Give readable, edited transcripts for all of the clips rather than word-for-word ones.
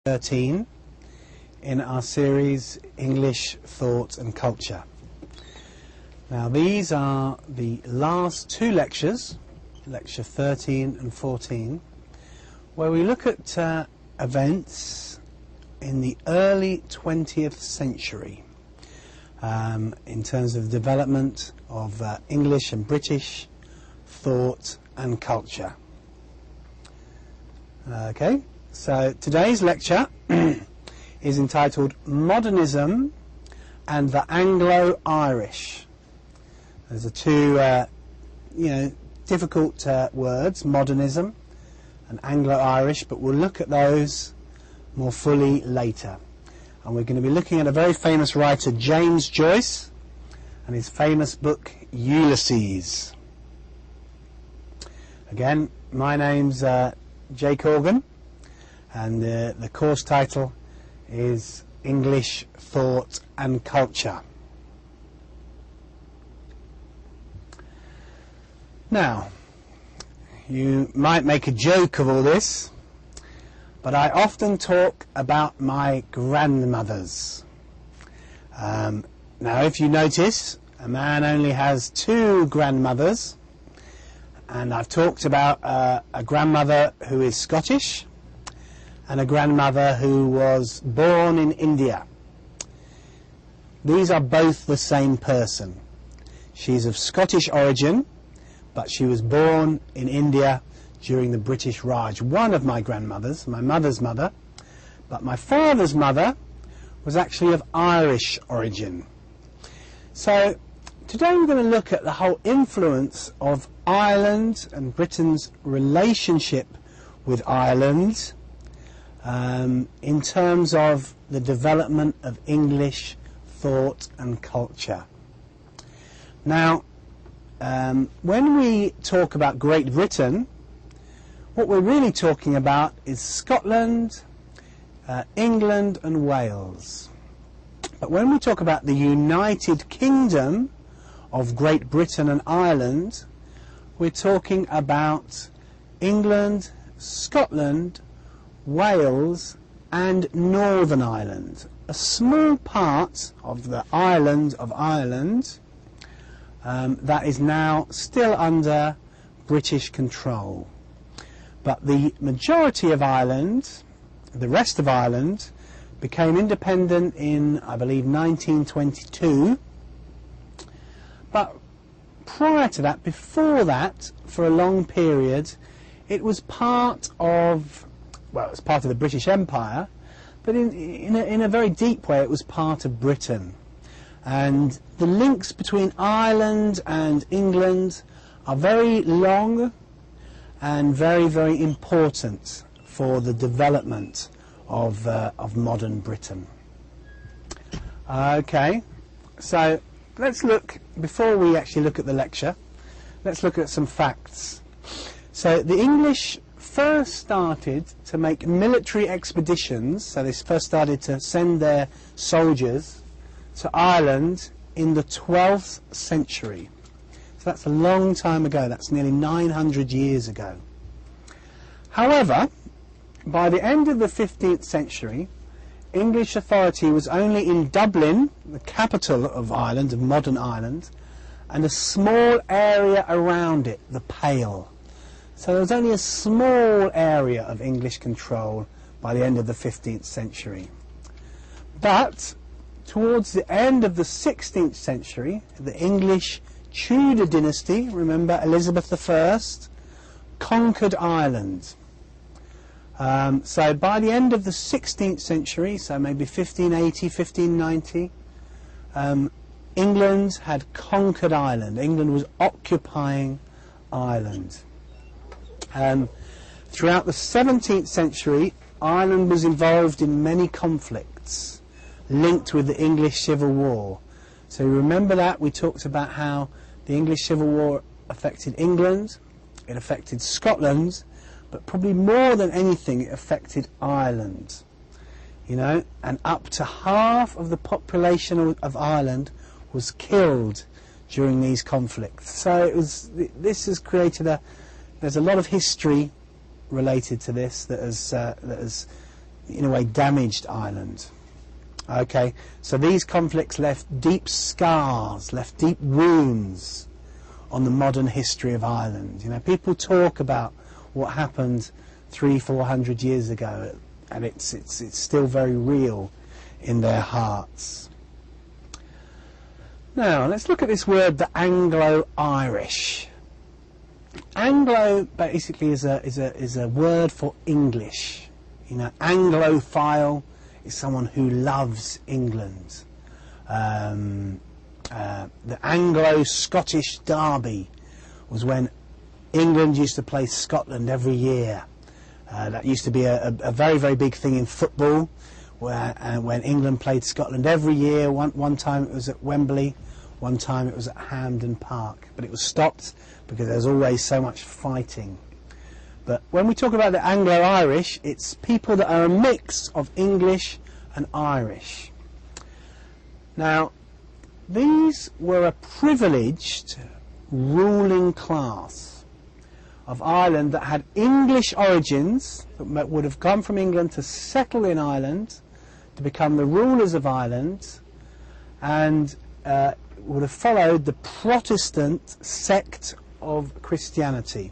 13 in our series English Thought and Culture. Now these are the last two lectures, lecture 13 and 14, where we look at events in the early 20th century in terms of development of English and British thought and culture. Okay, so today's lecture is entitled Modernism and the Anglo-Irish. Those are two difficult words, modernism and Anglo-Irish, but we'll look at those more fully later. And we're going to be looking at a very famous writer, James Joyce, and his famous book Ulysses. Again, my name's Jake Organ, and the course title is English Thought and Culture. Now, you might make a joke of all this, but I often talk about my grandmothers. Now, if you notice, a man only has two grandmothers, and I've talked about a grandmother who is Scottish and a grandmother who was born in India. These are both the same person. She's of Scottish origin, but she was born in India during the British Raj. One of my grandmothers, my mother's mother, but my father's mother was actually of Irish origin. So today we're going to look at the whole influence of Ireland and Britain's relationship with Ireland in terms of the development of English thought and culture. Now, when we talk about Great Britain, what we're really talking about is Scotland, England and Wales. But when we talk about the United Kingdom of Great Britain and Ireland, we're talking about England, Scotland, Wales and Northern Ireland. A small part of the island of Ireland that is now still under British control. But the majority of Ireland, the rest of Ireland, became independent in, I believe, 1922. But prior to that, before that, for a long period, it was part of, well, it was part of the British Empire, but in a very deep way it was part of Britain. And the links between Ireland and England are very long and very, very important for the development of modern Britain. Okay, so let's look, before we actually look at the lecture, let's look at some facts. So the English first started to make military expeditions, so they first started to send their soldiers to Ireland in the 12th century. So that's a long time ago, that's nearly 900 years ago. However, by the end of the 15th century, English authority was only in Dublin, the capital of Ireland, of modern Ireland, and a small area around it, the Pale. So there was only a small area of English control by the end of the 15th century. But towards the end of the 16th century, the English Tudor dynasty, remember Elizabeth I, conquered Ireland. So by the end of the 16th century, so maybe 1580, 1590, England had conquered Ireland. England was occupying Ireland. Throughout the 17th century, Ireland was involved in many conflicts linked with the English Civil War. So remember that, we talked about how the English Civil War affected England, it affected Scotland, but probably more than anything it affected Ireland. You know, and up to half of the population of Ireland was killed during these conflicts. So this has created there's a lot of history related to this that has in a way, damaged Ireland. Okay, so these conflicts left deep scars, left deep wounds on the modern history of Ireland. You know, people talk about what happened 300-400 years ago, and it's still very real in their hearts. Now, let's look at this word, the Anglo-Irish. Anglo basically is a word for English. You know, Anglophile is someone who loves England. The Anglo-Scottish derby was when England used to play Scotland every year. That used to be a very, very big thing in football, when England played Scotland every year. One time it was at Wembley, one time it was at Hampden Park, but it was stopped because there's always so much fighting. But when we talk about the Anglo-Irish, it's people that are a mix of English and Irish. Now, these were a privileged ruling class of Ireland that had English origins, that would have come from England to settle in Ireland, to become the rulers of Ireland, and would have followed the Protestant sect of Christianity.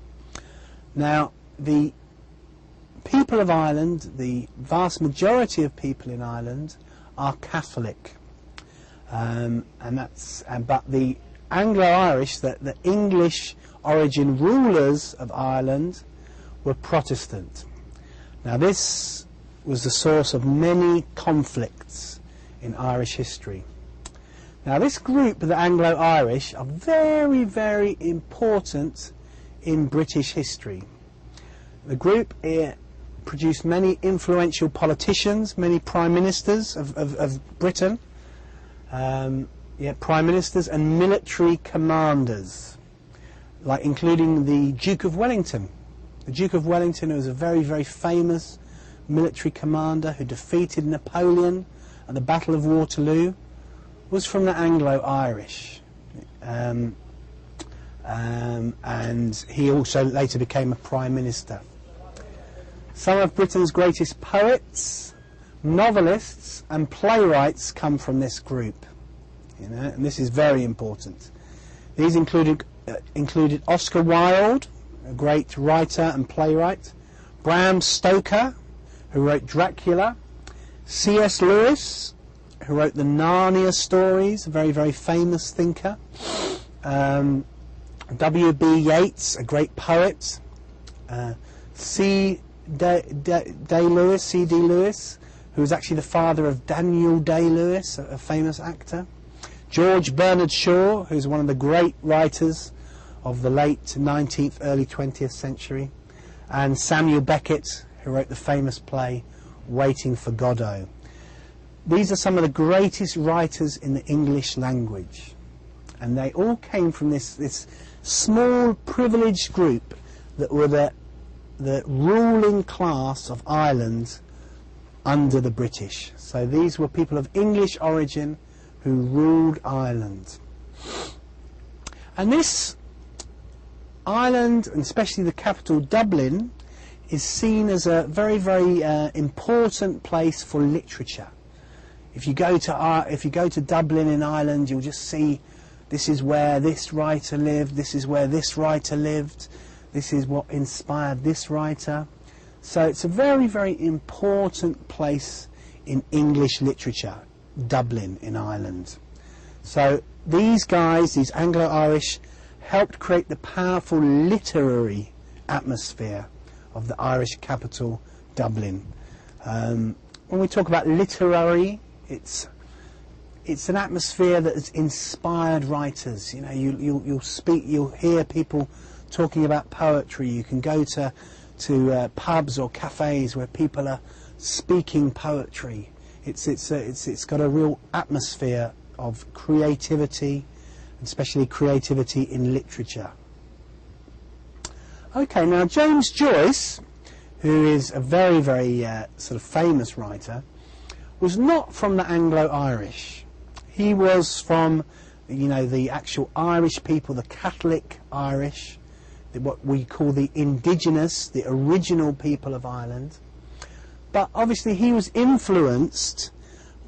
Now, the people of Ireland, the vast majority of people in Ireland, are Catholic, but the Anglo-Irish, the English origin rulers of Ireland, were Protestant. Now, this was the source of many conflicts in Irish history. Now, this group, the Anglo-Irish, are very, very important in British history. The group produced many influential politicians, many prime ministers of Britain, prime ministers and military commanders, like including the Duke of Wellington. The Duke of Wellington, who was a very, very famous military commander who defeated Napoleon at the Battle of Waterloo, was from the Anglo-Irish. And he also later became a prime minister. Some of Britain's greatest poets, novelists and playwrights come from this group. You know, and this is very important. These included Oscar Wilde, a great writer and playwright, Bram Stoker, who wrote Dracula, C.S. Lewis, who wrote the Narnia stories, a very, very famous thinker, W.B. Yeats, a great poet, C.D. Lewis, who was actually the father of Daniel Day-Lewis, a famous actor, George Bernard Shaw, who's one of the great writers of the late 19th, early 20th century, and Samuel Beckett, who wrote the famous play Waiting for Godot. These are some of the greatest writers in the English language, and they all came from this small privileged group that were the ruling class of Ireland under the British. So these were people of English origin who ruled Ireland. And this Ireland, and especially the capital Dublin, is seen as a very, very important place for literature. If you go to Dublin in Ireland, you'll just see this is where this writer lived, this is where this writer lived, this is what inspired this writer. So it's a very, very important place in English literature, Dublin in Ireland. So these guys, these Anglo-Irish, helped create the powerful literary atmosphere of the Irish capital, Dublin. When we talk about literary, it's an atmosphere that has inspired writers. You know, you'll hear people talking about poetry. You can go to pubs or cafes where people are speaking poetry. It's got a real atmosphere of creativity, especially creativity in literature. Okay, now James Joyce, who is a very, very sort of famous writer, was not from the Anglo-Irish. He was from, the actual Irish people, the Catholic Irish, what we call the indigenous, the original people of Ireland. but obviously he was influenced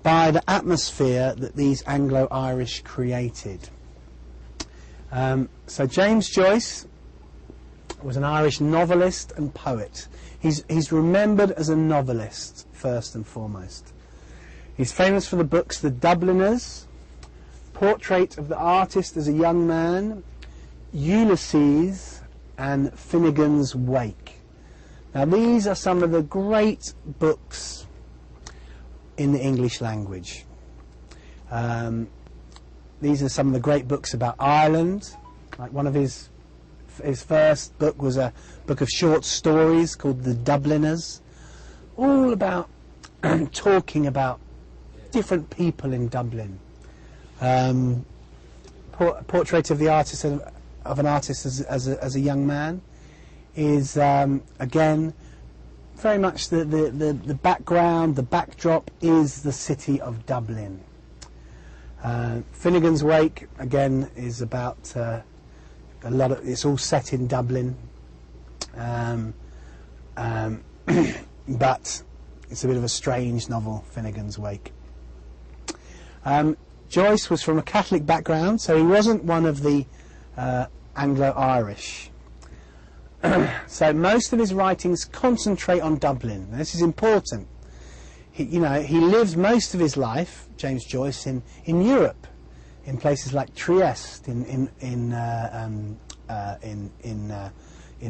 by the atmosphere that these Anglo-Irish created. So James Joyce was an Irish novelist and poet. He's remembered as a novelist first and foremost. He's famous for the books The Dubliners, Portrait of the Artist as a Young Man, Ulysses, and Finnegan's Wake. Now these are some of the great books in the English language. These are some of the great books about Ireland. Like one of his first book was a book of short stories called The Dubliners, all about talking about different people in Dublin. Portrait of the Artist of an Artist as a Young Man is again very much the background, the backdrop is the city of Dublin. Finnegan's Wake again is about it's all set in Dublin, but it's a bit of a strange novel, Finnegan's Wake. Joyce was from a Catholic background, so he wasn't one of the Anglo-Irish. So most of his writings concentrate on Dublin. This is important. He lived most of his life, James Joyce, in Europe, in places like Trieste, in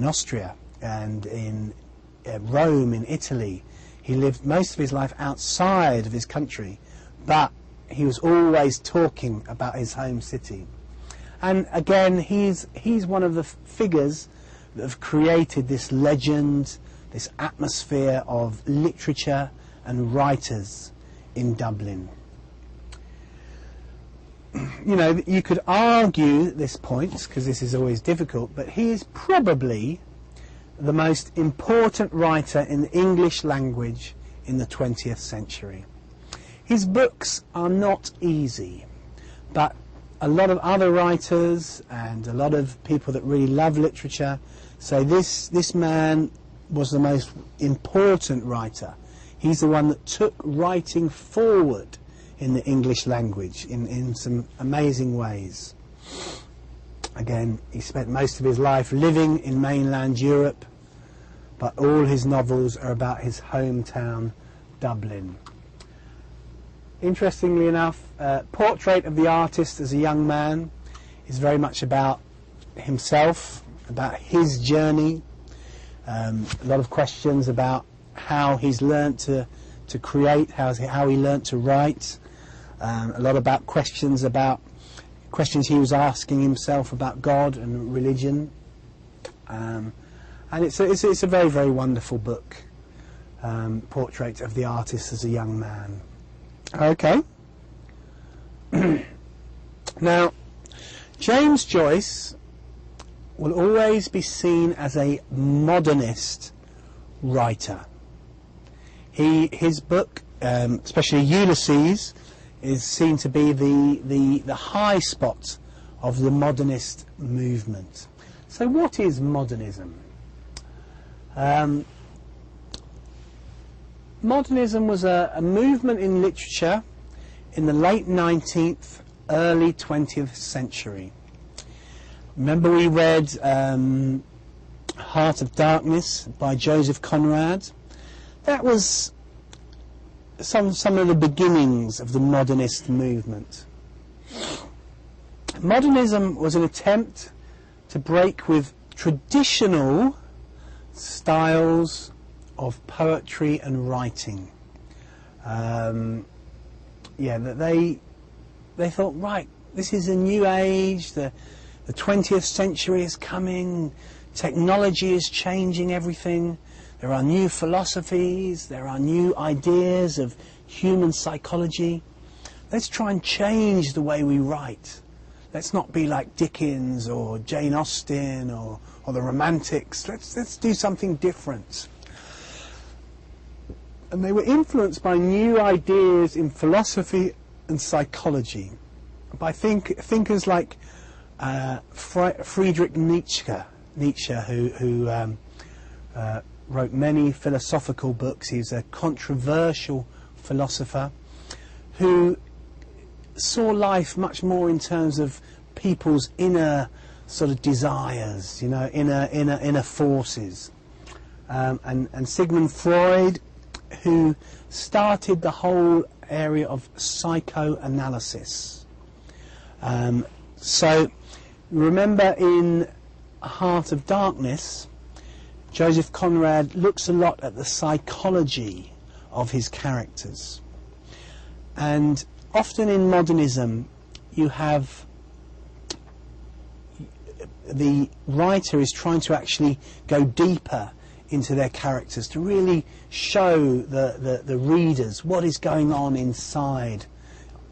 Austria, and in Rome, in Italy. He lived most of his life outside of his country, but he was always talking about his home city. And again, he's one of the figures that have created this legend, this atmosphere of literature and writers in Dublin. You could argue this point, because this is always difficult, but he is probably the most important writer in the English language in the 20th century. His books are not easy, but a lot of other writers and a lot of people that really love literature say this man was the most important writer. He's the one that took writing forward in the English language in some amazing ways. Again, he spent most of his life living in mainland Europe, but all his novels are about his hometown, Dublin. Interestingly enough, Portrait of the Artist as a Young Man is very much about himself, about his journey. A lot of questions about how he's learnt to create, how he learnt to write. A lot about questions he was asking himself about God and religion. And it's a very, very wonderful book, Portrait of the Artist as a Young Man. Okay. Now, James Joyce will always be seen as a modernist writer. His book, especially Ulysses, is seen to be the high spot of the modernist movement. So what is modernism? Modernism was a movement in literature in the late 19th, early 20th century. Remember we read Heart of Darkness by Joseph Conrad? That was some of the beginnings of the modernist movement. Modernism was an attempt to break with traditional styles of poetry and writing. They thought, right, this is a new age, the 20th century is coming, technology is changing everything, there are new philosophies, there are new ideas of human psychology. Let's try and change the way we write. Let's not be like Dickens or Jane Austen or the Romantics. Let's do something different. And they were influenced by new ideas in philosophy and psychology, by thinkers like Friedrich Nietzsche, who wrote many philosophical books. He's a controversial philosopher who saw life much more in terms of people's inner sort of desires, you know, inner forces. And Sigmund Freud, who started the whole area of psychoanalysis. So remember in Heart of Darkness, Joseph Conrad looks a lot at the psychology of his characters. And often in modernism you have the writer is trying to actually go deeper into their characters to really show the readers what is going on inside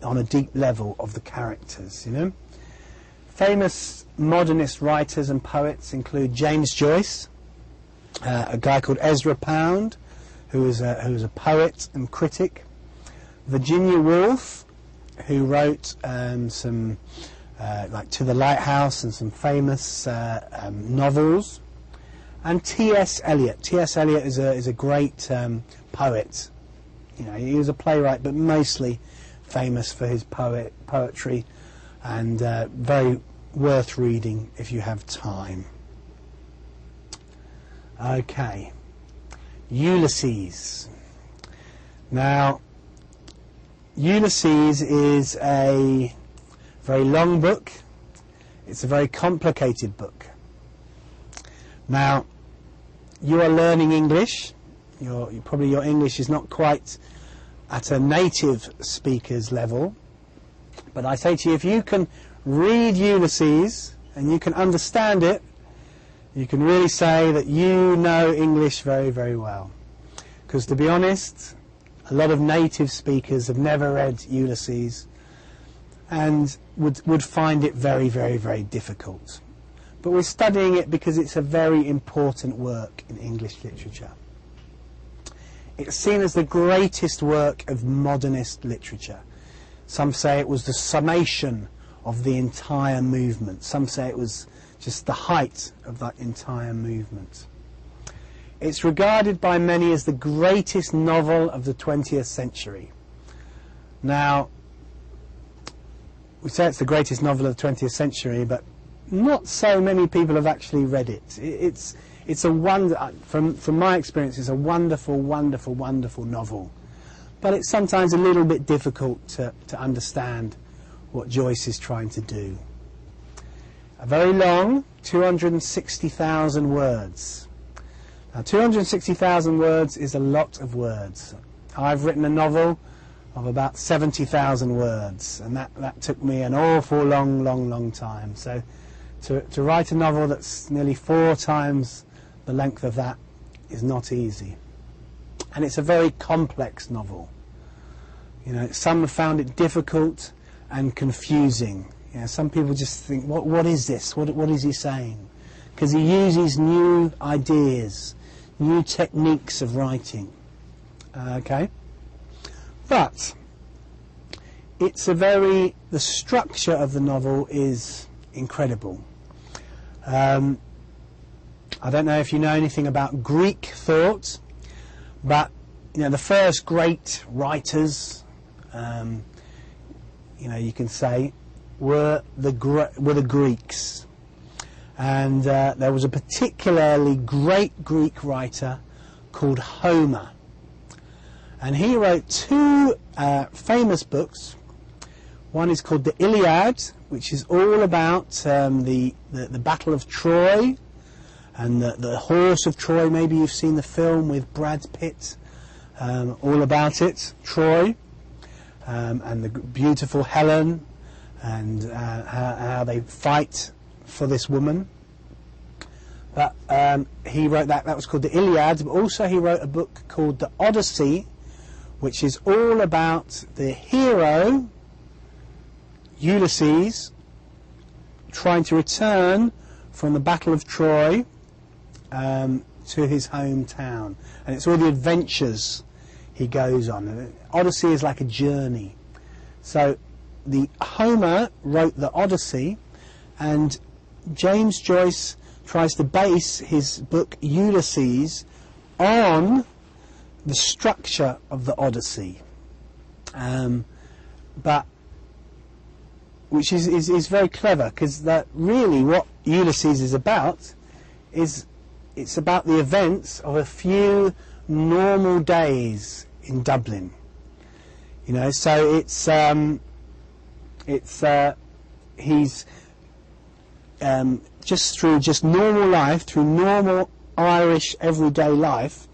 on a deep level of the characters, you know. Famous modernist writers and poets include James Joyce, a guy called Ezra Pound, who was a poet and critic, Virginia Woolf, who wrote some like To the Lighthouse and some famous novels, and T.S. Eliot. T.S. Eliot is a great poet. You know, he was a playwright, but mostly famous for his poetry, and very worth reading if you have time. Okay, Ulysses. Now, Ulysses is a very long book. It's a very complicated book. Now, you are learning English. Probably your English is not quite at a native speaker's level. But I say to you, if you can read Ulysses and you can understand it, you can really say that you know English very, very well. Because to be honest, a lot of native speakers have never read Ulysses and would find it very, very, very difficult. But we're studying it because it's a very important work in English literature. It's seen as the greatest work of modernist literature. Some say it was the summation of the entire movement. Some say it was just the height of that entire movement. It's regarded by many as the greatest novel of the 20th century. Now, we say it's the greatest novel of the 20th century, but not so many people have actually read it. It's a wonder. From my experience, it's a wonderful, wonderful, wonderful novel. But it's sometimes a little bit difficult to understand what Joyce is trying to do. A very long, 260,000 words. Now, 260,000 words is a lot of words. I've written a novel of about 70,000 words, and that took me an awful long time. So to write a novel that's nearly 4 times the length of that is not easy. And it's a very complex novel. You know, some have found it difficult and confusing. You know, some people just think, what is this? What is he saying? Because he uses new ideas, new techniques of writing. Okay? But the structure of the novel is incredible. I don't know if you know anything about Greek thought, but you know, the first great writers, you know, you can say, were the Greeks. And there was a particularly great Greek writer called Homer. And he wrote 2 famous books. One is called the Iliad, which is all about the Battle of Troy and the Horse of Troy. Maybe you've seen the film with Brad Pitt, all about it, Troy, and the beautiful Helen, and how they fight for this woman. But he wrote that was called the Iliad, but also he wrote a book called the Odyssey, which is all about the hero, Ulysses, trying to return from the Battle of Troy to his hometown. And it's all the adventures he goes on. And Odyssey is like a journey. So Homer wrote the Odyssey, and James Joyce tries to base his book Ulysses on the structure of the Odyssey, but which is very clever, because that really what Ulysses is about is it's about the events of a few normal days in Dublin. You know, so he's just through normal life, through normal Irish everyday life,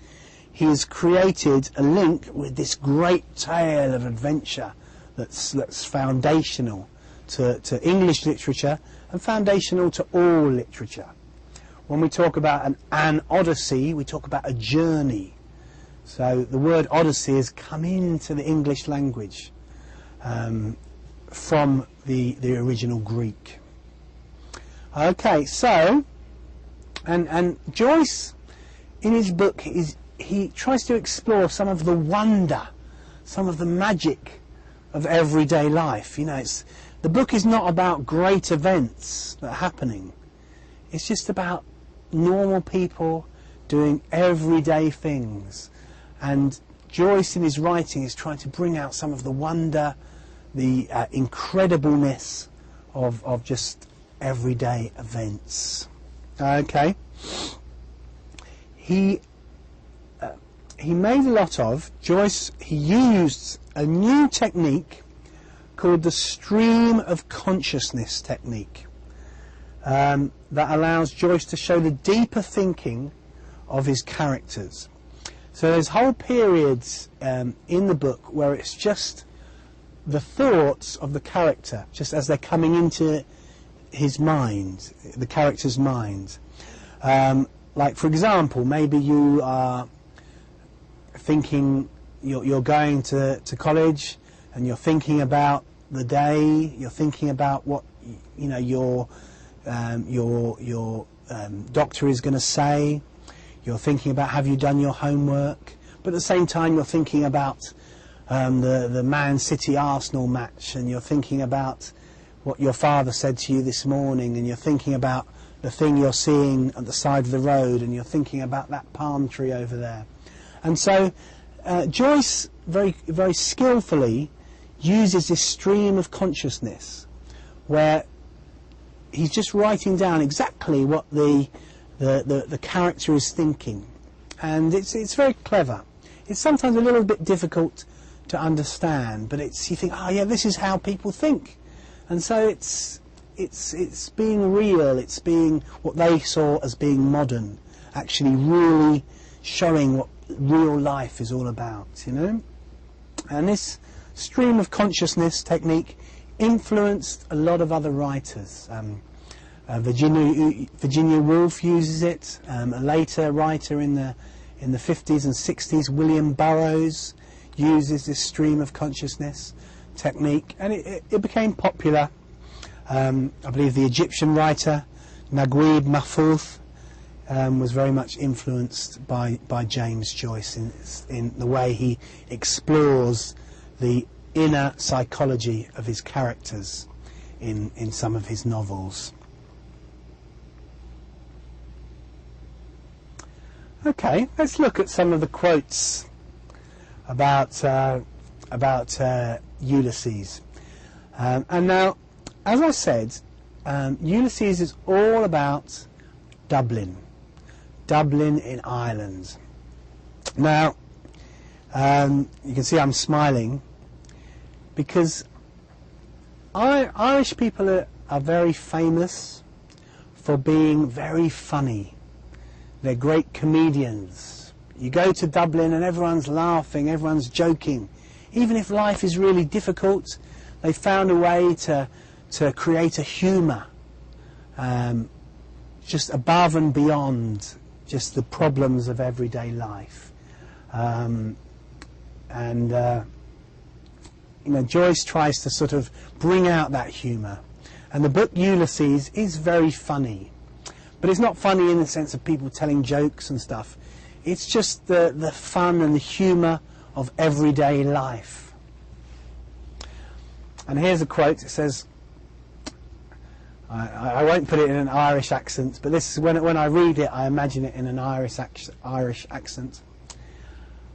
he has created a link with this great tale of adventure that's foundational to English literature and foundational to all literature. When we talk about an odyssey, we talk about a journey. So the word odyssey has come into the English language from the original Greek. Okay, so and Joyce, in his book, he tries to explore some of the wonder, some of the magic of everyday life. You know, the book is not about great events that are happening. It's just about normal people doing everyday things. And Joyce, in his writing, is trying to bring out some of the wonder, the incredibleness of just everyday events. Okay. He made a lot of, Joyce, he used a new technique called the stream of consciousness technique, that allows Joyce to show the deeper thinking of his characters. So there's whole periods in the book where it's just the thoughts of the character, just as they're coming into his mind, the character's mind. Like, for example, maybe you are thinking you're going to college, and you're thinking about the day, you're thinking about what your doctor is going to say, you're thinking about have you done your homework, but at the same time you're thinking about the Man City Arsenal match, and you're thinking about what your father said to you this morning, and you're thinking about the thing you're seeing at the side of the road, and you're thinking about that palm tree over there. And so Joyce very, very skillfully uses this stream of consciousness where he's just writing down exactly what the character is thinking, and it's very clever. It's sometimes a little bit difficult to understand, but you think, oh yeah, this is how people think, and so it's being real, it's being what they saw as being modern, actually really showing what real life is all about, you know. And this stream of consciousness technique influenced a lot of other writers. Virginia Woolf uses it. A later writer in the 50s and 60s, William Burroughs, uses this stream of consciousness technique, and it became popular. I believe the Egyptian writer Naguib Mahfouz was very much influenced by James Joyce in the way he explores the inner psychology of his characters in some of his novels. Okay, let's look at some of the quotes about Ulysses. And now, as I said, Ulysses is all about Dublin in Ireland. Now, you can see I'm smiling because Irish people are very famous for being very funny. They're great comedians. You go to Dublin and everyone's laughing, everyone's joking. Even if life is really difficult, they found a way to create a humour just above and beyond just the problems of everyday life. Joyce tries to sort of bring out that humour. And the book Ulysses is very funny. But it's not funny in the sense of people telling jokes and stuff. It's just the fun and the humour of everyday life. And here's a quote. It says, I won't put it in an Irish accent, but this is when I read it, I imagine it in an Irish accent.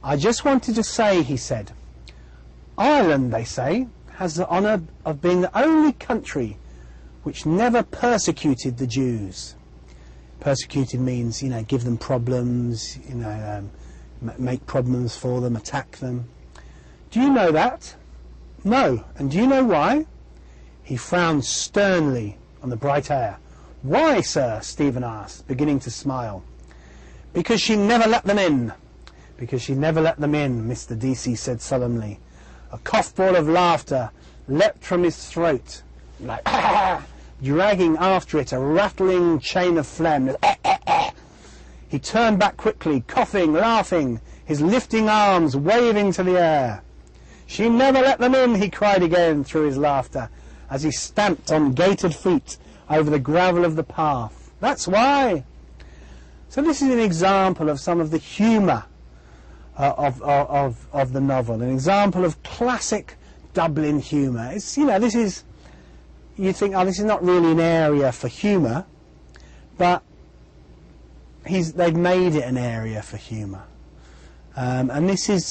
I just wanted to say, he said, Ireland, they say, has the honour of being the only country which never persecuted the Jews. Persecuted means, give them problems, make problems for them, attack them. Do you know that? No. And do you know why? He frowned sternly on the bright air. Why, sir? Stephen asked, beginning to smile. Because she never let them in. Because she never let them in, Mr. Deasy said solemnly. A cough-ball of laughter leapt from his throat, like dragging after it a rattling chain of phlegm. He turned back quickly, coughing, laughing, his lifting arms waving to the air. She never let them in, he cried again through his laughter, as he stamped on gaitered feet over the gravel of the path. That's why. So this is an example of some of the humour of the novel, an example of classic Dublin humour. It's, this is, you think, oh, this is not really an area for humour, but they've made it an area for humour, and this is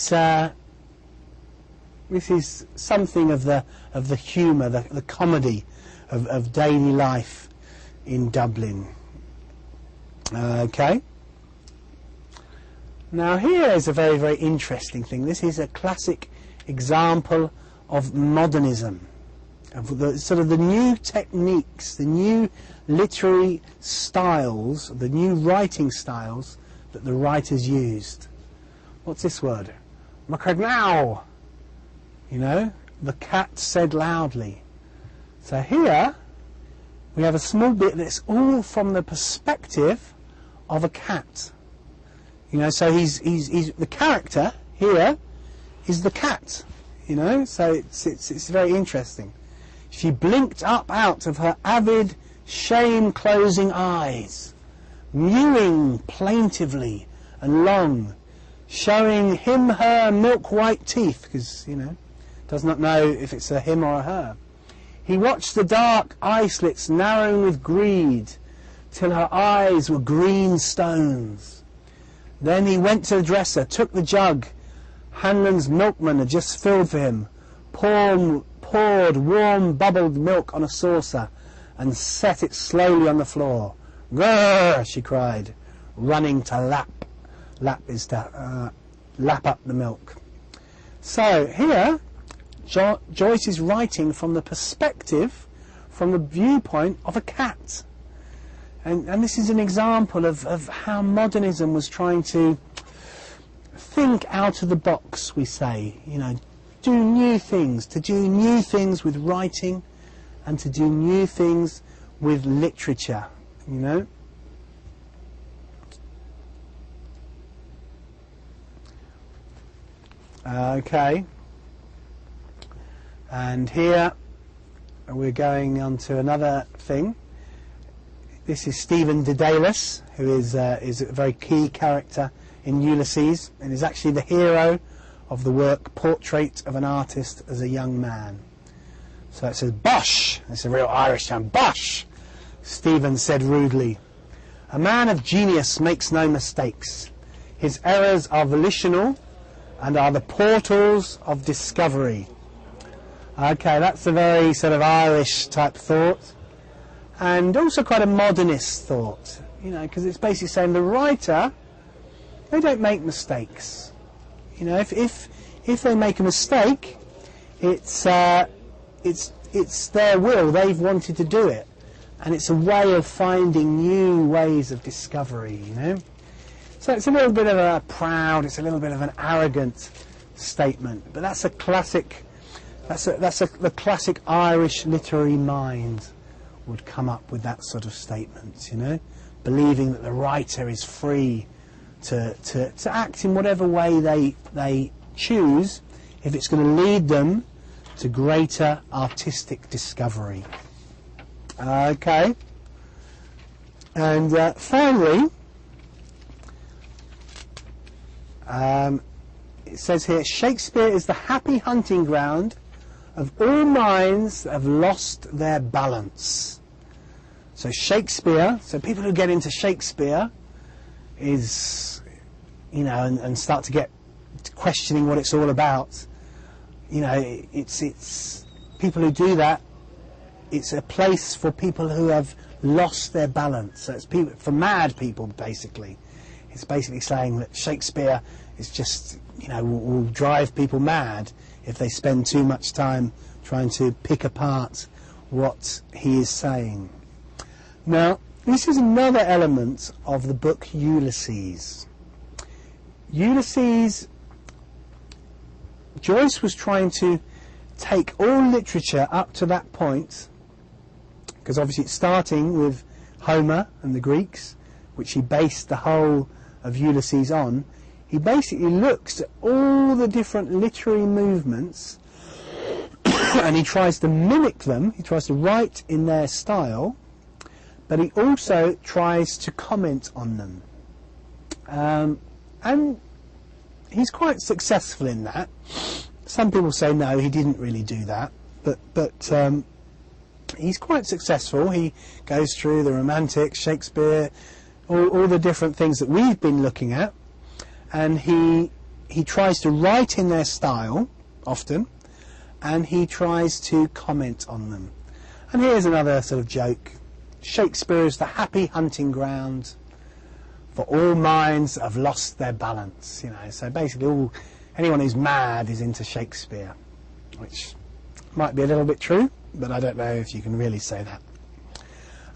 something of the humour, the comedy of daily life in Dublin. Okay. Now here is a very, very interesting thing. This is a classic example of modernism, of the new techniques, the new literary styles, the new writing styles that the writers used. What's this word? Macadnow. The cat said loudly. So here we have a small bit that's all from the perspective of a cat. So he's the character here is the cat. So it's very interesting. She blinked up out of her avid, shame-closing eyes, mewing plaintively and long, showing him her milk-white teeth, because, does not know if it's a him or a her. He watched the dark eye slits narrowing with greed, till her eyes were green stones. Then he went to the dresser, took the jug Hanlon's milkman had just filled for him, poured warm bubbled milk on a saucer, and set it slowly on the floor. Grrr! She cried, running to lap. Lap is to lap up the milk. So here, Joyce is writing from the perspective, from the viewpoint of a cat. And this is an example of how modernism was trying to think out of the box, we say. Do new things, to do new things with writing and to do new things with literature, Okay. And here we're going on to another thing. This is Stephen Dedalus, who is a very key character in Ulysses, and is actually the hero of the work Portrait of an Artist as a Young Man. So it says, "Bosh!" It's a real Irish term. "Bosh!" Stephen said rudely. "A man of genius makes no mistakes. His errors are volitional and are the portals of discovery." Okay, that's a very sort of Irish type thought, and also quite a modernist thought, because it's basically saying the writer, they don't make mistakes. If they make a mistake, it's their will. They've wanted to do it, and it's a way of finding new ways of discovery. So it's a little bit of a proud, it's a little bit of an arrogant statement, but that's a classic. The classic Irish literary mind would come up with that sort of statement. Believing that the writer is free to act in whatever way they choose, if it's going to lead them to greater artistic discovery. Okay. And finally, it says here, Shakespeare is the happy hunting ground of all minds that have lost their balance. So Shakespeare, so people who get into Shakespeare is, you know, and start to get questioning what it's all about, you know, it's people who do that, it's a place for people who have lost their balance. So it's people, for mad people, basically. It's basically saying that Shakespeare is just, you know, will drive people mad if they spend too much time trying to pick apart what he is saying. Now, this is another element of the book Ulysses. Ulysses, Joyce was trying to take all literature up to that point, because obviously it's starting with Homer and the Greeks, which he based the whole of Ulysses on. He basically looks at all the different literary movements and he tries to mimic them, he tries to write in their style, but he also tries to comment on them. And he's quite successful in that. Some people say no, he didn't really do that, but he's quite successful. He goes through the Romantics, Shakespeare, all the different things that we've been looking at, and he tries to write in their style often, and he tries to comment on them. And here's another sort of joke. Shakespeare is the happy hunting ground for all minds that have lost their balance, you know. So basically anyone who's mad is into Shakespeare, which might be a little bit true, but I don't know if you can really say that.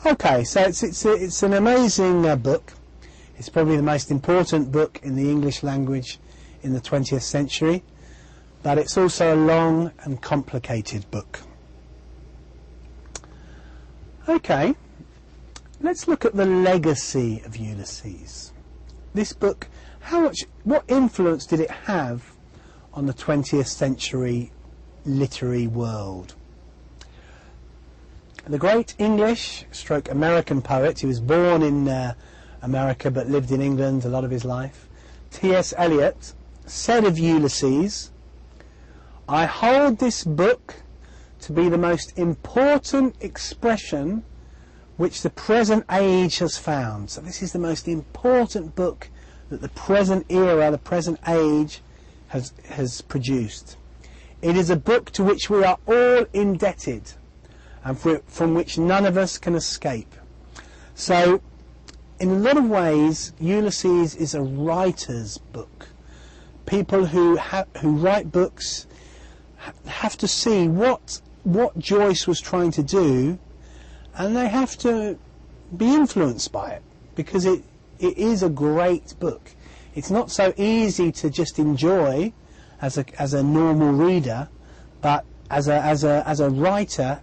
Okay, so it's an amazing book. It's probably the most important book in the English language in the 20th century, but it's also a long and complicated book. Okay, let's look at the legacy of Ulysses. This book, what influence did it have on the 20th century literary world? The great English/American poet, he was born in America but lived in England a lot of his life, T.S. Eliot, said of Ulysses, "I hold this book to be the most important expression which the present age has found." So this is the most important book that the present era, the present age has produced. It is a book to which we are all indebted and from which none of us can escape. So in a lot of ways Ulysses is a writer's book. People who write books have to see what Joyce was trying to do, and they have to be influenced by it, because it is a great book. It's not so easy to just enjoy as a normal reader, but as a writer,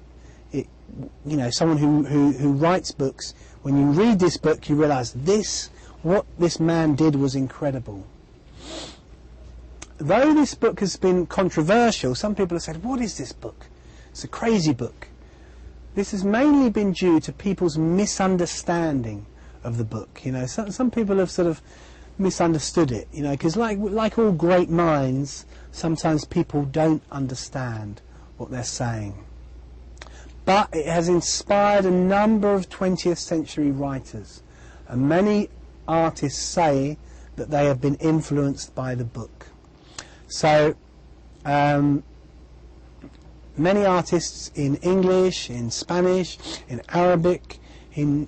you know, someone who writes books, when you read this book you realise what this man did was incredible. Though this book has been controversial, some people have said, what is this book? It's a crazy book. This has mainly been due to people's misunderstanding of the book. You know, some people have sort of misunderstood it, you know, because like all great minds, sometimes people don't understand what they're saying. But it has inspired a number of 20th century writers, and many artists say that they have been influenced by the book. So many artists in English, in Spanish, in Arabic, in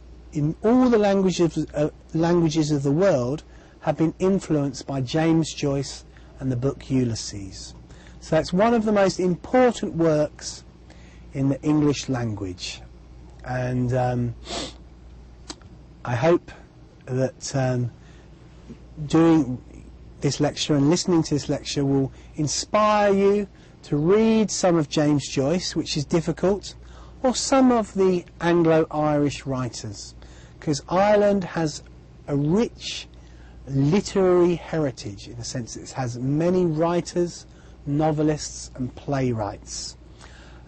all the languages of the world have been influenced by James Joyce and the book Ulysses. So that's one of the most important works in the English language, and I hope that doing this lecture and listening to this lecture will inspire you to read some of James Joyce, which is difficult, or some of the Anglo-Irish writers, because Ireland has a rich literary heritage, in the sense that it has many writers, novelists and playwrights.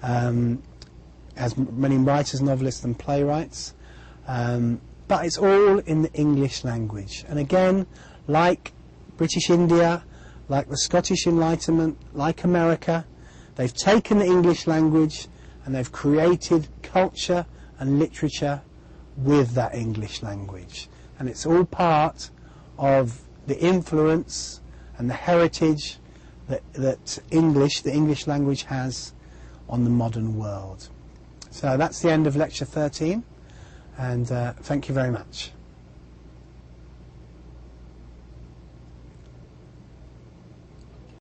Has many writers, novelists and playwrights, but it's all in the English language. And again, like British India, like the Scottish Enlightenment, like America, they've taken the English language and they've created culture and literature with that English language. And it's all part of the influence and the heritage that the English language has on the modern world. So that's the end of lecture 13, and thank you very much.